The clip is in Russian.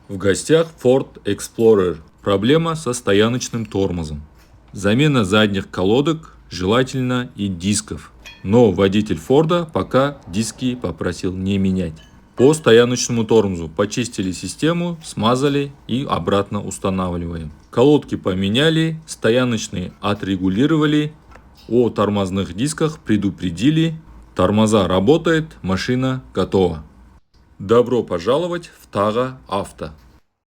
В гостях Ford Explorer. Проблема со стояночным тормозом. Замена задних колодок, желательно и дисков. Но водитель Форда пока диски попросил не менять. По стояночному тормозу почистили систему, смазали и обратно устанавливаем. Колодки поменяли, стояночные отрегулировали, о тормозных дисках предупредили. Тормоза работает, машина готова. Добро пожаловать в Тага Авто.